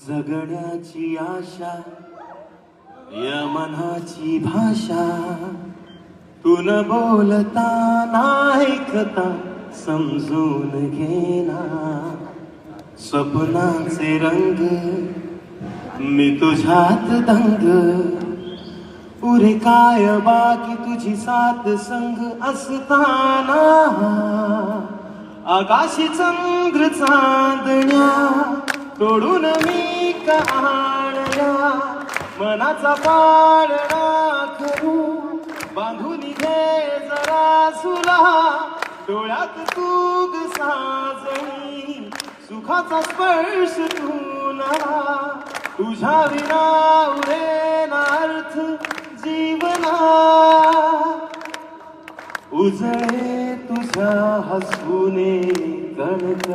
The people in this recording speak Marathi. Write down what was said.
जगण्याची आशा या मनाची भाषा तू न बोलता ऐकता समजून घेना स्वप्नाचे रंग मी तुझ्यात दंग पुरे काय बाकी तुझी साथ संग असताना आकाशी चंद्र चांदण्या तोडून मी का आणल्या मनाचा पाळणा करू बांधून घे जरा सुला डोळ्यात तूग साजणी सुखाचा स्पर्श तुला तुझ्या विना उरेना अर्थ जीवना उजळे तुझ्या हसूने कणक